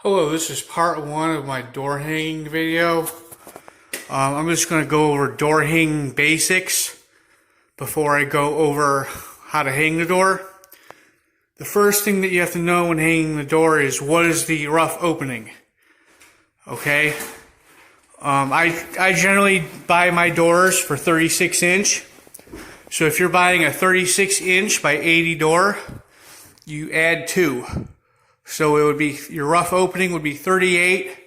Hello, this is part one of my door hanging video. I'm just going to go over door hanging basics before I go over how to hang the door. The first thing that you have to know when hanging the door is what is the rough opening. Okay? I generally buy my doors for 36 inch. So if you're buying a 36 inch by 80 door, you add 2. So it would be, your rough opening would be 38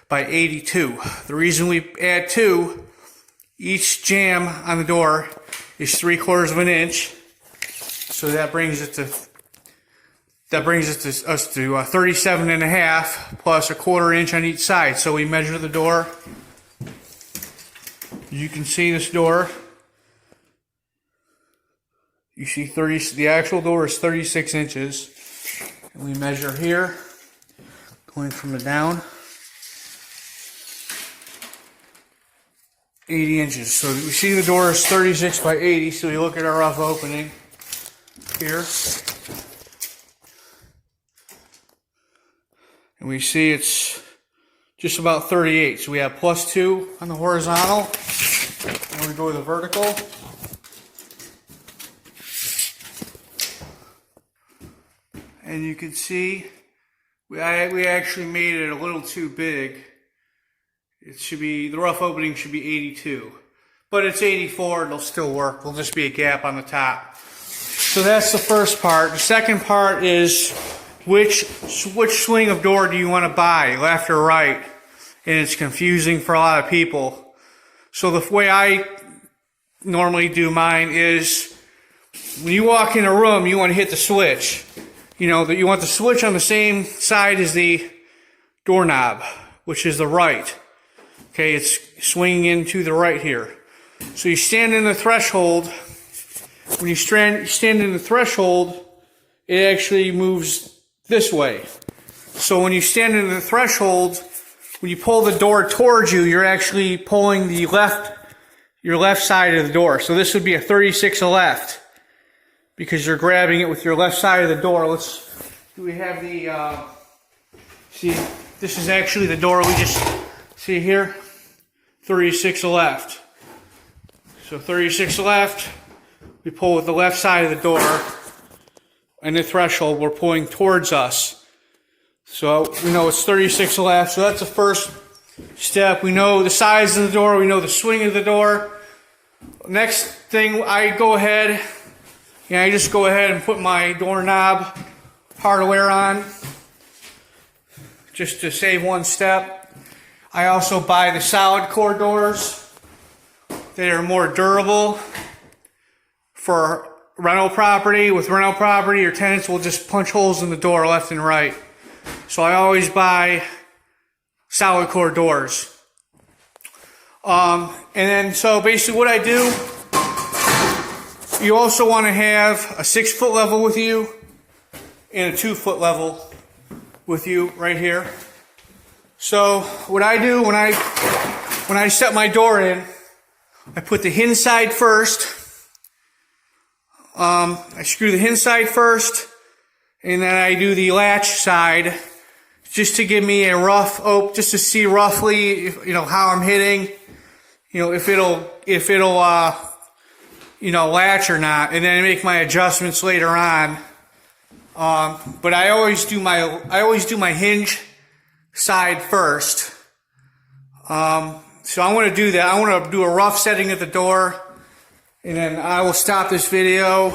by 82. The reason we add 2, each jamb on the door is 3/4 of an inch. So that brings us to 37 and a half plus 1/4 inch on each side. So we measure the door. You can see this door. You see the actual door is 36 inches. And we measure here, going from the down, 80 inches. So we see the door is 36 by 80, so we look at our rough opening here. And we see it's just about 38. So we have +2 on the horizontal, and we go to the vertical. And you can see we actually made it a little too big. It should be, the rough opening should be 82. But it's 84, it'll still work. There'll just be a gap on the top. So that's the first part. The second part is which swing of door do you want to buy, left or right? And it's confusing for a lot of people. So the way I normally do mine is when you walk in a room, you want to hit the switch. You know, that you want the switch on the same side as the doorknob, which is the right. Okay, it's swinging into the right here. So you stand in the threshold. When you stand in the threshold, it actually moves this way. So when you stand in the threshold, when you pull the door towards you, you're actually pulling your left side of the door. So this would be a 36 left, because you're grabbing it with your left side of the door. We have the, see, this is actually the door we just see here, 36 left. So 36 left, we pull with the left side of the door, and the threshold we're pulling towards us. So we know it's 36 left, so that's the first step. We know the size of the door, we know the swing of the door. Next thing, I just go ahead and put my doorknob hardware on, just to save one step. I also buy the solid core doors. They are more durable for rental property. With rental property, your tenants will just punch holes in the door left and right. So I always buy solid core doors. And then, so basically what I do, you also want to have a 6-foot level with you and a 2-foot level with you right here. So what I do when I set my door in, I put the hinge side first. I screw the hinge side first, and then I do the latch side just to give me a rough just to see roughly, how I'm hitting, if it'll latch or not, and then I make my adjustments later on. But I always do my hinge side first. So I want to do that. I want to do a rough setting of the door, and then I will stop this video,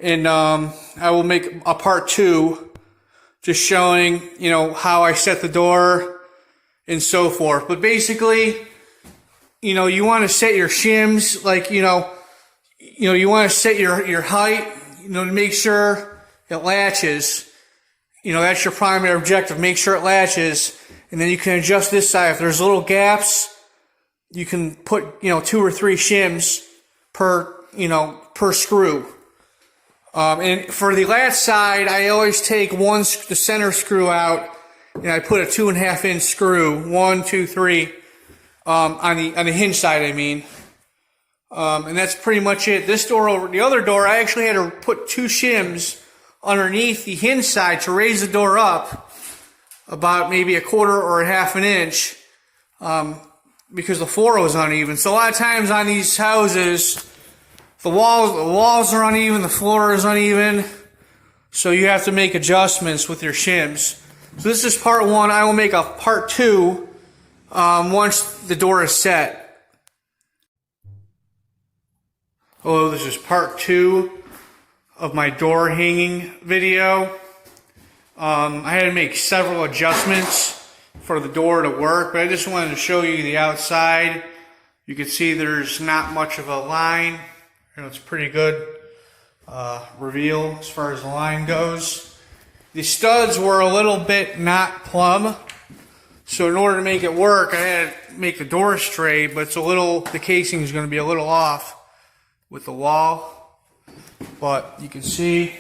and I will make a part 2, just showing how I set the door and so forth. But basically, you want to set your shims, like you want to set your height, to make sure it latches. That's your primary objective. Make sure it latches, and then you can adjust this side. If there's little gaps, you can put 2 or 3 shims per screw. And for the latch side, I always take the center screw out, and I put a 2.5 inch screw, 1, 2, 3, on the hinge side, I mean. And that's pretty much it. This door over the other door, I actually had to put 2 shims underneath the hinge side to raise the door up about maybe a quarter or a half an inch because the floor was uneven. So a lot of times on these houses, the walls are uneven, the floor is uneven, so you have to make adjustments with your shims. So this is part one. I will make a part two once the door is set. Hello, this is part two of my door hanging video. I had to make several adjustments for the door to work, but I just wanted to show you the outside. You can see there's not much of a line. It's pretty good reveal as far as the line goes. The studs were a little bit not plumb, so in order to make it work, I had to make the door straight, but the casing is going to be a little off with the wall, but you can see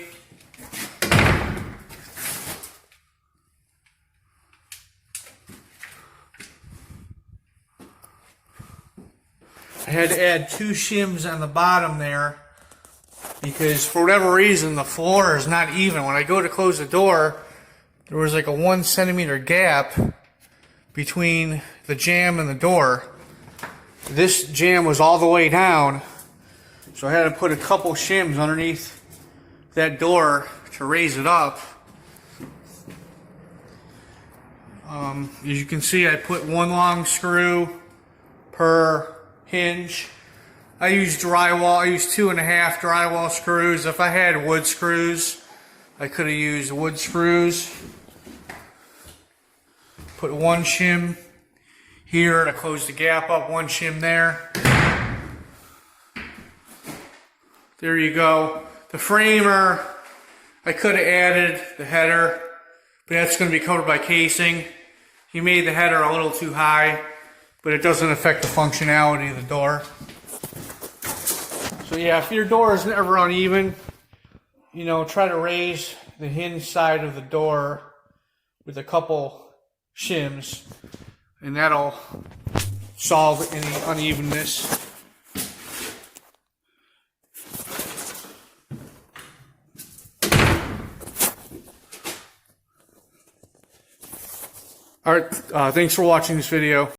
I had to add 2 shims on the bottom there because for whatever reason the floor is not even. When I go to close the door, there was like a 1 centimeter gap between the jamb and the door. This jamb was all the way down, so I had to put a couple shims underneath that door to raise it up. As you can see, I put 1 long screw per hinge. I used drywall. I used 2.5 drywall screws. If I had wood screws, I could have used wood screws. Put 1 shim here to close the gap up, 1 shim there. There you go. The framer, I could have added the header, but that's going to be covered by casing. He made the header a little too high, but it doesn't affect the functionality of the door. So yeah, if your door is ever uneven, try to raise the hinge side of the door with a couple shims, and that'll solve any unevenness. Alright, thanks for watching this video.